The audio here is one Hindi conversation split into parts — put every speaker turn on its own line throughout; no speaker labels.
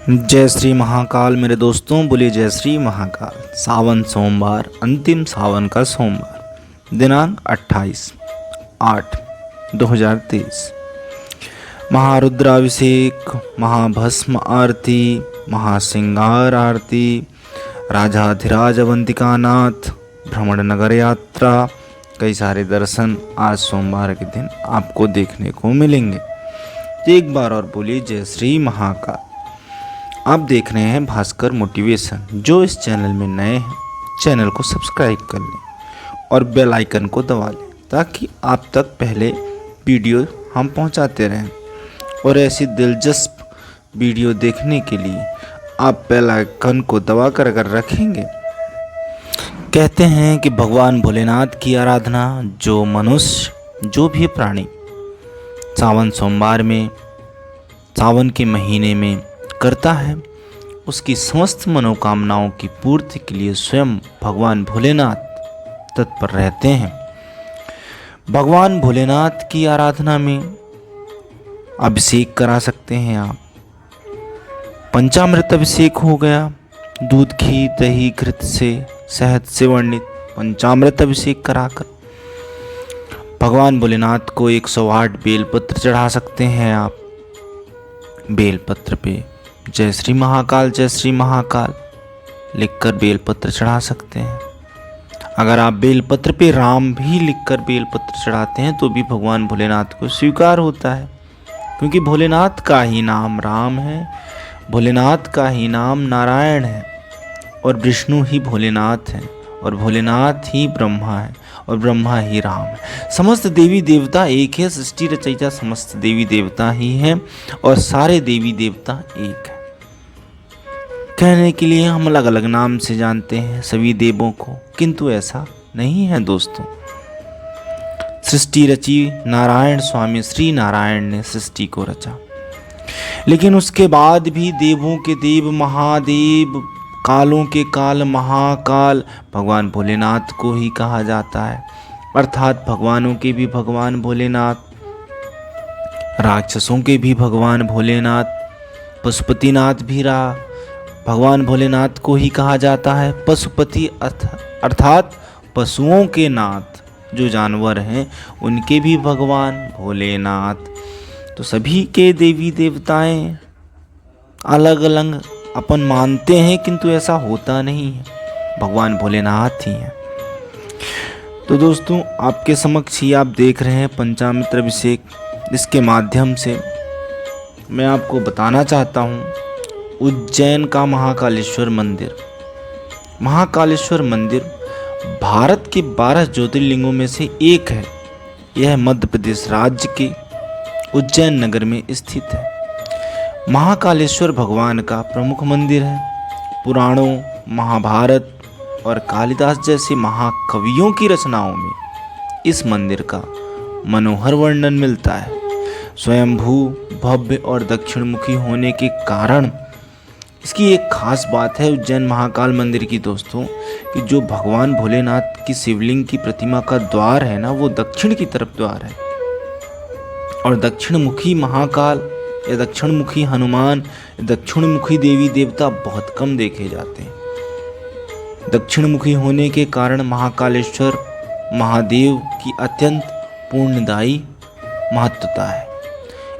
जय श्री महाकाल मेरे दोस्तों, बोलिए जय श्री महाकाल। सावन सोमवार, अंतिम सावन का सोमवार, दिनांक 28/8/2023। महारुद्राभिषेक, महाभस्म आरती, महासिंगार आरती, राजाधिराज अवंतिकानाथ, भ्रमण नगर यात्रा, कई सारे दर्शन आज सोमवार के दिन आपको देखने को मिलेंगे। एक बार और बोलिए जय श्री महाकाल। आप देख रहे हैं भास्कर मोटिवेशन। जो इस चैनल में नए हैं, चैनल को सब्सक्राइब कर लें और बेल आइकन को दबा लें ताकि आप तक पहले वीडियो हम पहुंचाते रहें। और ऐसी दिलचस्प वीडियो देखने के लिए आप बेल आइकन को दबा कर अगर रखेंगे। कहते हैं कि भगवान भोलेनाथ की आराधना जो मनुष्य, जो भी प्राणी सावन सोमवार में, सावन के महीने में करता है, उसकी समस्त मनोकामनाओं की पूर्ति के लिए स्वयं भगवान भोलेनाथ तत्पर रहते हैं। भगवान भोलेनाथ की आराधना में अभिषेक करा सकते हैं आप। पंचामृत अभिषेक हो गया, दूध, घी, दही, घृत से, शहद से वर्णित पंचामृत अभिषेक कराकर भगवान भोलेनाथ को 108 बेलपत्र चढ़ा सकते हैं आप। बेलपत्र पे जय श्री महाकाल लिखकर बेलपत्र चढ़ा सकते हैं। अगर आप बेलपत्र पे राम भी लिखकर बेलपत्र चढ़ाते हैं तो भी भगवान भोलेनाथ को स्वीकार होता है, क्योंकि भोलेनाथ का ही नाम राम है, भोलेनाथ का ही नाम नारायण है, और विष्णु ही भोलेनाथ है, और भोलेनाथ ही ब्रह्मा है, और ब्रह्मा ही राम है। समस्त देवी देवता एक है। सृष्टि रचयिता समस्त देवी देवता ही हैं और सारे देवी देवता एक है। कहने के लिए हम अलग अलग नाम से जानते हैं सभी देवों को, किंतु ऐसा नहीं है दोस्तों। सृष्टि रची नारायण स्वामी श्री नारायण ने सृष्टि को रचा, लेकिन उसके बाद भी देवों के देव महादेव, कालों के काल महाकाल भगवान भोलेनाथ को ही कहा जाता है। अर्थात भगवानों के भी भगवान भोलेनाथ, राक्षसों के भी भगवान भोलेनाथ, पशुपतिनाथ भी रहा, भगवान भोलेनाथ को ही कहा जाता है। पशुपति अर्थात पशुओं के नाथ, जो जानवर हैं उनके भी भगवान भोलेनाथ। तो सभी के देवी देवताएं अलग अलग अपन मानते हैं, किंतु ऐसा होता नहीं है, भगवान भोलेनाथ ही हैं। तो दोस्तों, आपके समक्ष ही आप देख रहे हैं पंचामृत अभिषेक। इसके माध्यम से मैं आपको बताना चाहता हूँ उज्जैन का महाकालेश्वर मंदिर। महाकालेश्वर मंदिर भारत के 12 ज्योतिर्लिंगों में से एक है। यह मध्य प्रदेश राज्य के उज्जैन नगर में स्थित है। महाकालेश्वर भगवान का प्रमुख मंदिर है। पुराणों, महाभारत और कालिदास जैसे महाकवियों की रचनाओं में इस मंदिर का मनोहर वर्णन मिलता है। स्वयंभू, भव्य और दक्षिणमुखी होने के कारण इसकी एक खास बात है उज्जैन महाकाल मंदिर की दोस्तों, कि जो भगवान भोलेनाथ की शिवलिंग की प्रतिमा का द्वार है ना, वो दक्षिण की तरफ द्वार है। और दक्षिणमुखी महाकाल या दक्षिणमुखी हनुमान, दक्षिणमुखी देवी देवता बहुत कम देखे जाते हैं। दक्षिणमुखी होने के कारण महाकालेश्वर महादेव की अत्यंत पुण्यदायी महत्वता है।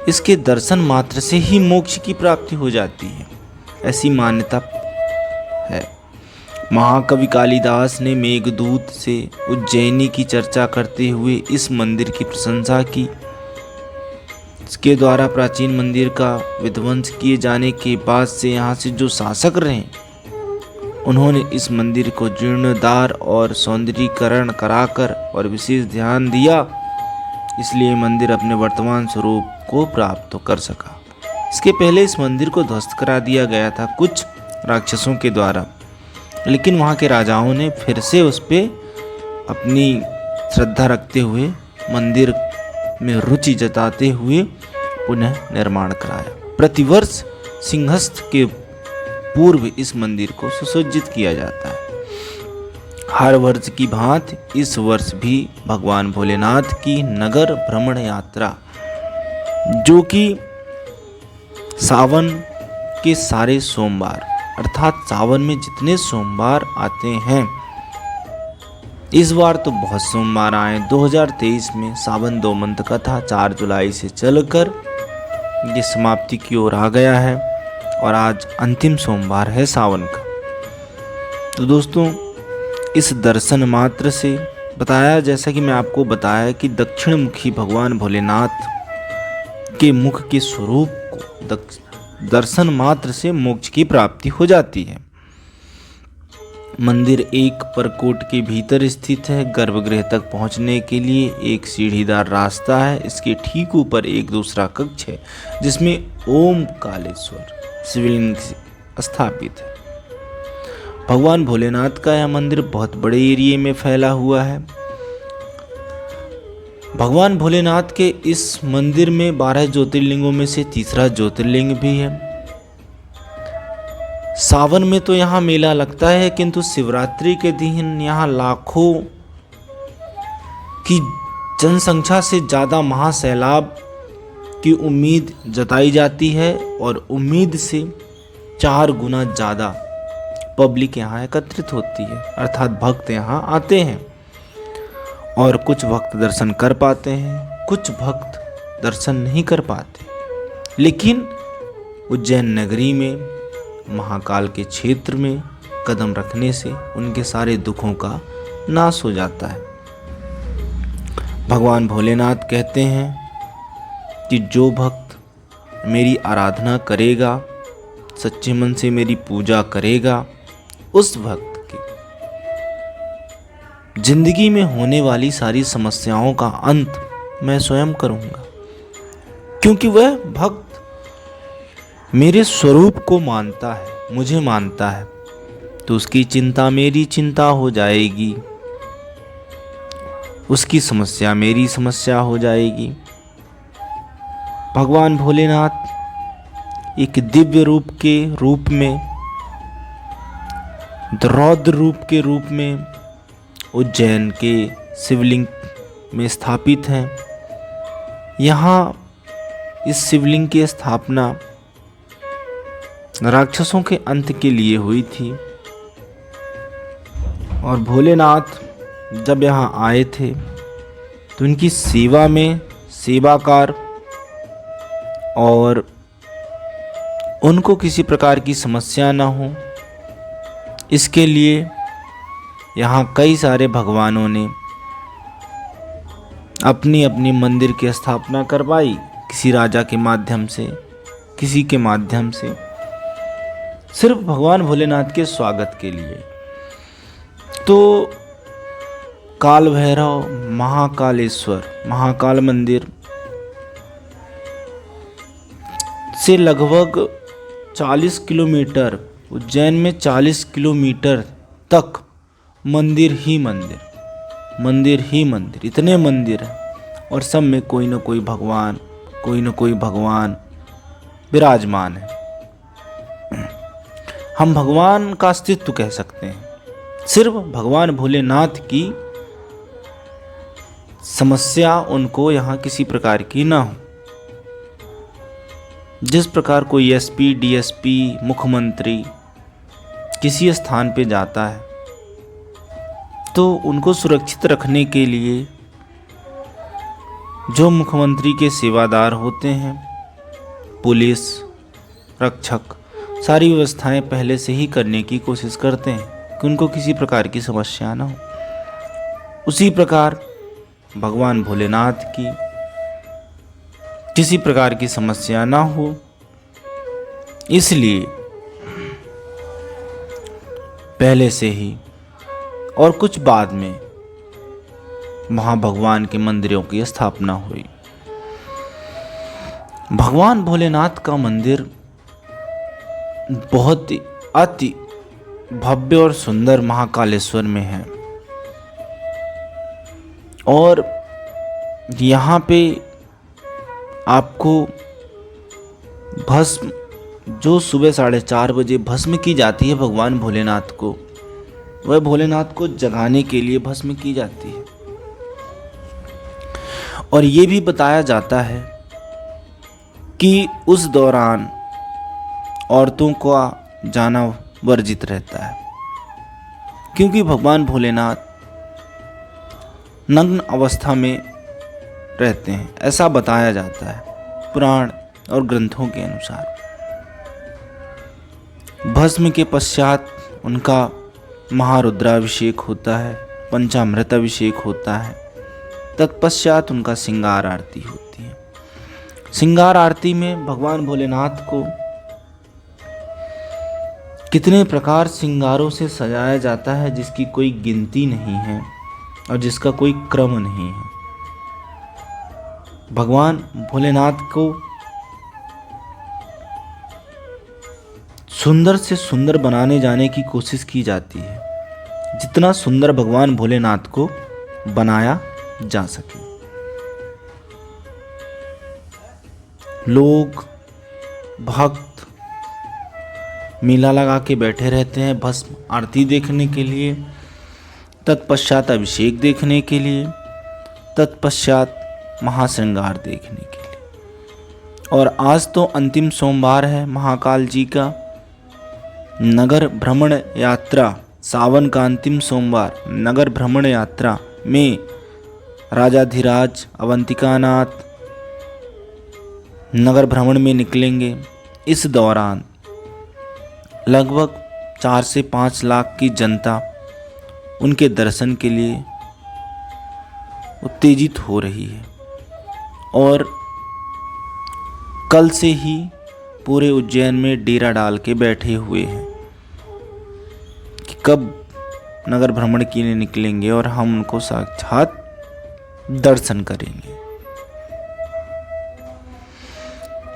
इसके दर्शन मात्र से ही मोक्ष की प्राप्ति हो जाती है, ऐसी मान्यता है। महाकवि कालिदास ने मेघदूत से उज्जैनी की चर्चा करते हुए इस मंदिर की प्रशंसा की। इसके द्वारा प्राचीन मंदिर का विध्वंस किए जाने के बाद से यहाँ से जो शासक रहे, उन्होंने इस मंदिर को जीर्णोद्धार और सौंदर्यीकरण कराकर और विशेष ध्यान दिया, इसलिए मंदिर अपने वर्तमान स्वरूप को प्राप्त कर सका। इसके पहले इस मंदिर को ध्वस्त करा दिया गया था कुछ राक्षसों के द्वारा, लेकिन वहाँ के राजाओं ने फिर से उस पर अपनी श्रद्धा रखते हुए, मंदिर में रुचि जताते हुए पुनः निर्माण कराया। प्रतिवर्ष सिंहस्थ के पूर्व इस मंदिर को सुसज्जित किया जाता है। हर वर्ष की भांति इस वर्ष भी भगवान भोलेनाथ की नगर भ्रमण यात्रा, जो कि सावन के सारे सोमवार अर्थात सावन में जितने सोमवार आते हैं, इस बार तो बहुत सोमवार आए। 2023 में सावन 2 मंथ का था, 4 जुलाई से चलकर ये समाप्ति की ओर आ गया है और आज अंतिम सोमवार है सावन का। तो दोस्तों, इस दर्शन मात्र से बताया, जैसा कि मैं आपको बताया कि दक्षिण मुखी भगवान भोलेनाथ के मुख के स्वरूप को दर्शन मात्र से मोक्ष की प्राप्ति हो जाती है। मंदिर एक परकोट के भीतर स्थित है। गर्भगृह तक पहुंचने के लिए एक सीढ़ीदार रास्ता है। इसके ठीक ऊपर एक दूसरा कक्ष है जिसमें ओम कालेश्वर शिवलिंग स्थापित है। भगवान भोलेनाथ का यह मंदिर बहुत बड़े एरिया में फैला हुआ है। भगवान भोलेनाथ के इस मंदिर में 12 ज्योतिर्लिंगों में से तीसरा ज्योतिर्लिंग भी है। सावन में तो यहाँ मेला लगता है, किंतु शिवरात्रि के दिन यहाँ लाखों की जनसंख्या से ज़्यादा महासैलाब की उम्मीद जताई जाती है और उम्मीद से 4 गुना ज़्यादा पब्लिक यहाँ एकत्रित होती है, अर्थात भक्त यहाँ आते हैं। और कुछ भक्त दर्शन कर पाते हैं, कुछ भक्त दर्शन नहीं कर पाते। लेकिन उज्जैन नगरी में महाकाल के क्षेत्र में कदम रखने से उनके सारे दुखों का नाश हो जाता है। भगवान भोलेनाथ कहते हैं कि जो भक्त मेरी आराधना करेगा, सच्चे मन से मेरी पूजा करेगा, उस भक्त की जिंदगी में होने वाली सारी समस्याओं का अंत मैं स्वयं करूंगा, क्योंकि वह भक्त मेरे स्वरूप को मानता है, मुझे मानता है, तो उसकी चिंता मेरी चिंता हो जाएगी, उसकी समस्या मेरी समस्या हो जाएगी। भगवान भोलेनाथ एक दिव्य रूप में, रौद्र रूप के रूप में उज्जैन के शिवलिंग में स्थापित हैं। यहाँ इस शिवलिंग की स्थापना राक्षसों के अंत के लिए हुई थी और भोलेनाथ जब यहाँ आए थे तो उनकी सेवा में सेवाकार और उनको किसी प्रकार की समस्या ना हो, इसके लिए यहाँ कई सारे भगवानों ने अपनी अपनी मंदिर की स्थापना करवाई, किसी राजा के माध्यम से, किसी के माध्यम से, सिर्फ भगवान भोलेनाथ के स्वागत के लिए। तो काल भैरव, महाकालेश्वर, महाकाल मंदिर से लगभग 40 किलोमीटर, उज्जैन में 40 किलोमीटर तक मंदिर ही मंदिर, मंदिर ही मंदिर, इतने मंदिर हैं और सब में कोई न कोई भगवान विराजमान है। हम भगवान का अस्तित्व कह सकते हैं। सिर्फ भगवान भोलेनाथ की समस्या उनको यहाँ किसी प्रकार की ना हो। जिस प्रकार कोई एसपी, डीएसपी, मुख्यमंत्री किसी स्थान पे जाता है तो उनको सुरक्षित रखने के लिए जो मुख्यमंत्री के सेवादार होते हैं, पुलिस, रक्षक, सारी व्यवस्थाएं पहले से ही करने की कोशिश करते हैं कि उनको किसी प्रकार की समस्या ना हो। उसी प्रकार भगवान भोलेनाथ की किसी प्रकार की समस्या ना हो, इसलिए पहले से ही और कुछ बाद में वहाँ भगवान के मंदिरों की स्थापना हुई। भगवान भोलेनाथ का मंदिर बहुत ही अति भव्य और सुंदर महाकालेश्वर में है और यहाँ पे आपको भस्म, जो सुबह 4:30 बजे भस्म की जाती है भगवान भोलेनाथ को, वह भोलेनाथ को जगाने के लिए भस्म की जाती है। और ये भी बताया जाता है कि उस दौरान औरतों का जाना वर्जित रहता है, क्योंकि भगवान भोलेनाथ नग्न अवस्था में रहते हैं, ऐसा बताया जाता है पुराण और ग्रंथों के अनुसार। भस्म के पश्चात उनका महारुद्राभिषेक होता है, पंचामृत अभिषेक होता है, तत्पश्चात उनका श्रृंगार आरती होती है। श्रृंगार आरती में भगवान भोलेनाथ को कितने प्रकार श्रृंगारों से सजाया जाता है जिसकी कोई गिनती नहीं है और जिसका कोई क्रम नहीं है। भगवान भोलेनाथ को सुंदर से सुंदर बनाने जाने की कोशिश की जाती है, जितना सुंदर भगवान भोलेनाथ को बनाया जा सके। लोग भक्त मेला लगा के बैठे रहते हैं भस्म आरती देखने के लिए, तत्पश्चात अभिषेक देखने के लिए, तत्पश्चात महाश्रृंगार देखने के लिए। और आज तो अंतिम सोमवार है महाकाल जी का नगर भ्रमण यात्रा, सावन का अंतिम सोमवार नगर भ्रमण यात्रा में राजाधिराज अवंतिकानाथ नगर भ्रमण में निकलेंगे। इस दौरान लगभग 4 से 5 लाख की जनता उनके दर्शन के लिए उत्तेजित हो रही है और कल से ही पूरे उज्जैन में डेरा डाल के बैठे हुए हैं कि कब नगर भ्रमण के लिए निकलेंगे और हम उनको साक्षात दर्शन करेंगे।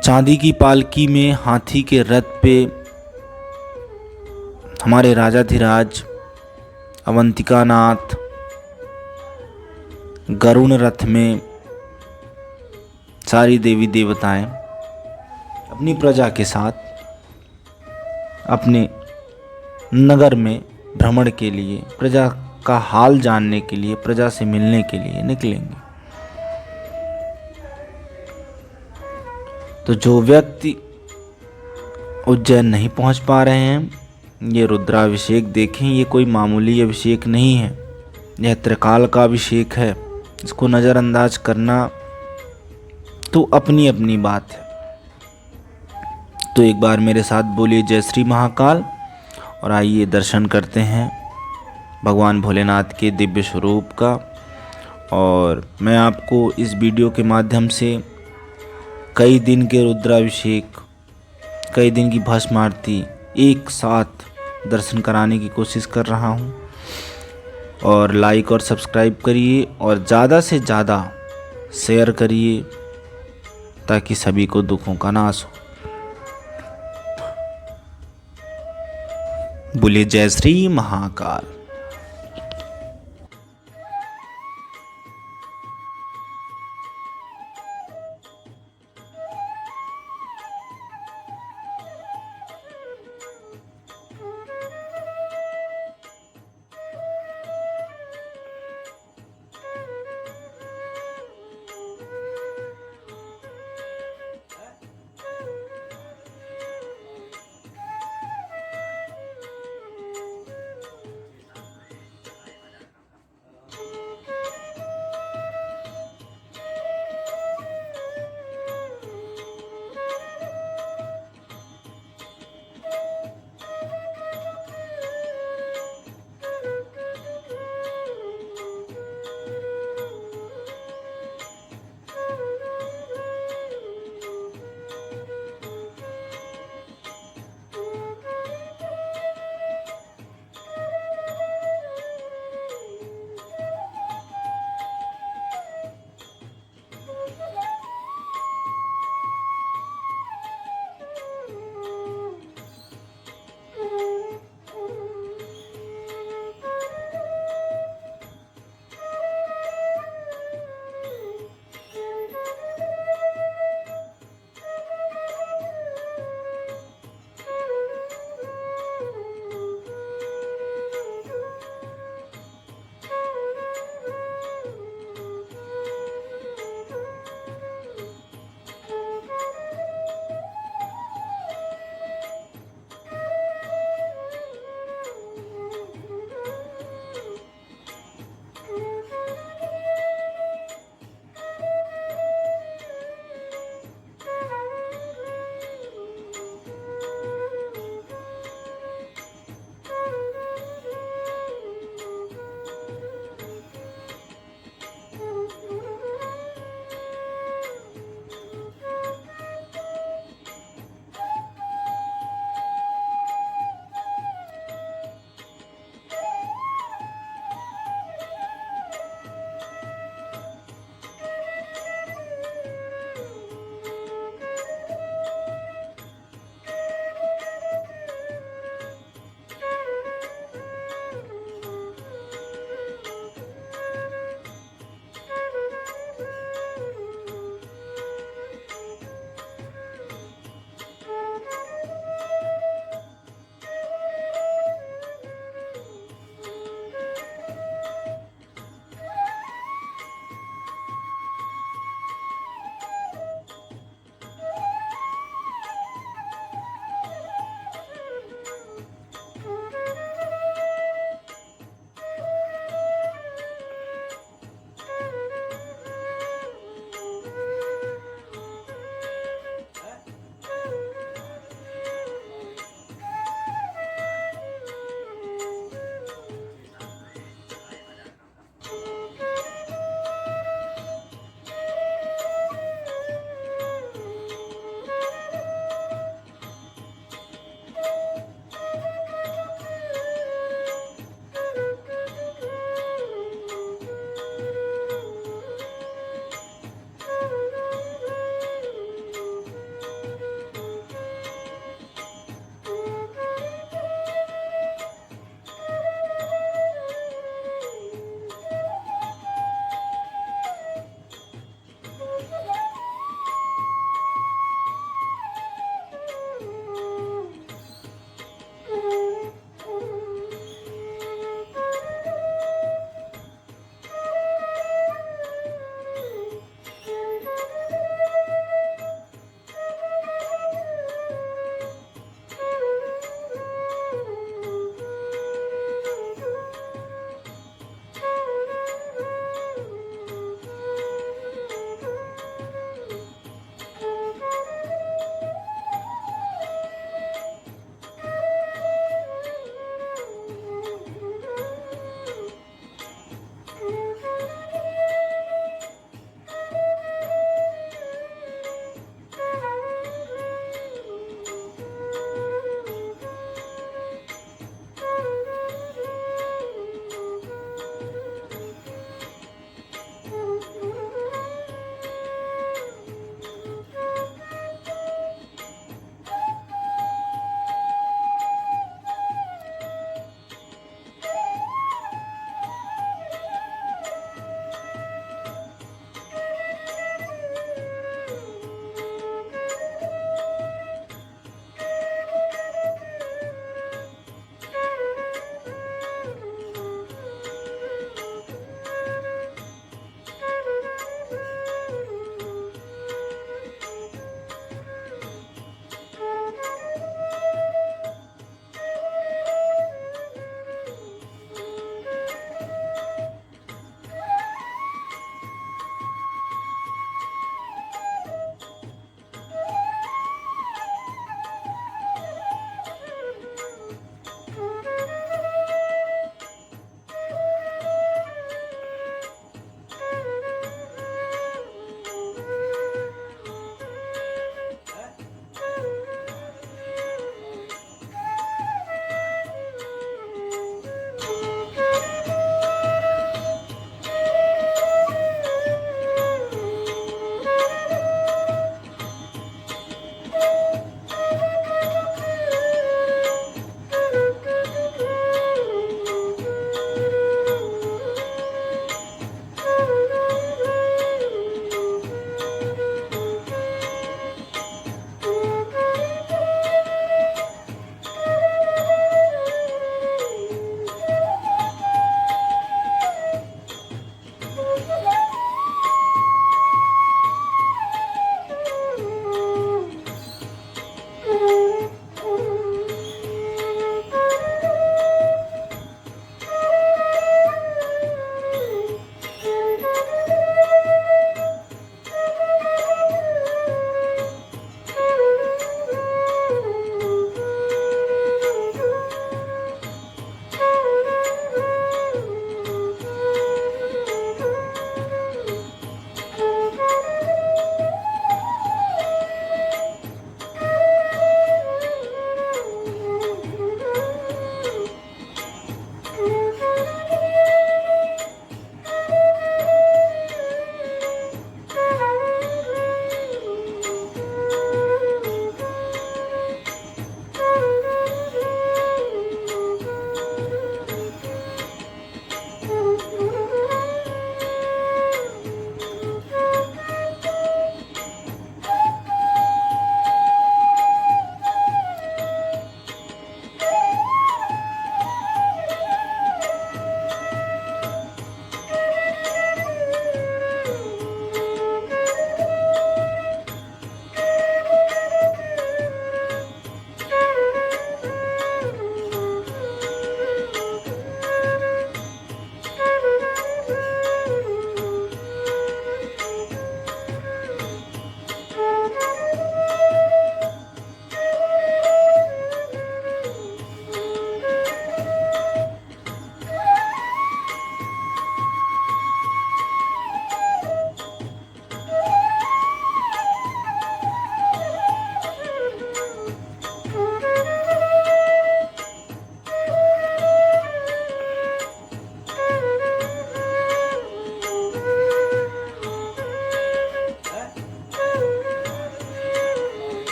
चांदी की पालकी में हाथी के रथ पे हमारे राजाधिराज अवंतिकानाथ, गरुण रथ में सारी देवी देवताएं अपनी प्रजा के साथ अपने नगर में भ्रमण के लिए, प्रजा का हाल जानने के लिए, प्रजा से मिलने के लिए निकलेंगे। तो जो व्यक्ति उज्जैन नहीं पहुंच पा रहे हैं, ये रुद्राभिषेक देखें। ये कोई मामूली अभिषेक नहीं है, यह त्रिकाल का अभिषेक है। इसको नज़रअंदाज करना तो अपनी अपनी बात है। तो एक बार मेरे साथ बोलिए जय श्री महाकाल और आइए दर्शन करते हैं भगवान भोलेनाथ के दिव्य स्वरूप का। और मैं आपको इस वीडियो के माध्यम से कई दिन के रुद्राभिषेक, कई दिन की भस्म आरती एक साथ दर्शन कराने की कोशिश कर रहा हूँ। और लाइक और सब्सक्राइब करिए और ज़्यादा से ज़्यादा शेयर करिए ताकि सभी को दुखों का नाश हो। बोलिए जय श्री महाकाल।